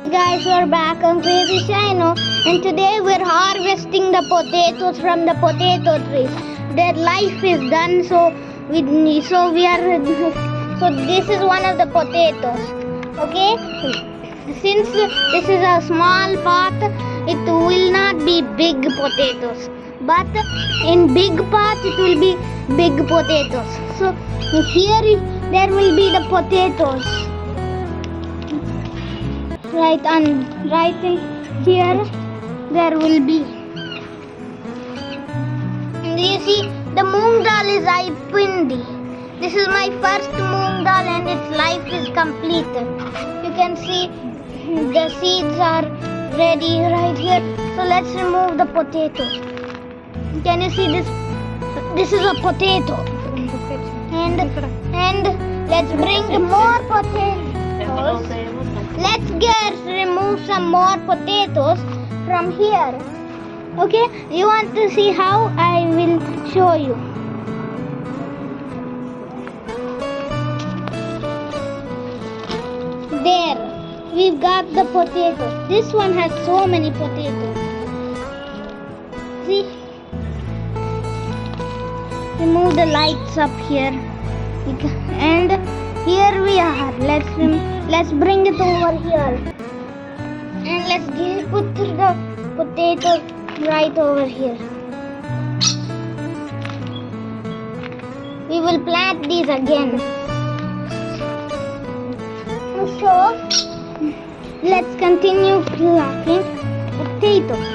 guys, we're back on Crazy Shino, and today we're harvesting the potatoes from the potato trees. Their life is done, so this is one of the potatoes. Okay, since this is a small pot, it will not be big potatoes, but in big pot it will be big potatoes. So here there will be the potatoes. Right in here there will be. And you see the moong dal is ripened. This is my first moong dal and its life is completed. You can see the seeds are ready right here. So let's remove the potatoes. Can you see this? This is a potato. And let's bring more potatoes. Let's remove some more potatoes from here. Okay, you want to see how? I will show you. There, we've got the potatoes. This one has so many potatoes. See? Remove the lights up here. And here we are. Let's bring it over here. And let's put the potato right over here. We will plant these again. So let's continue planting potatoes.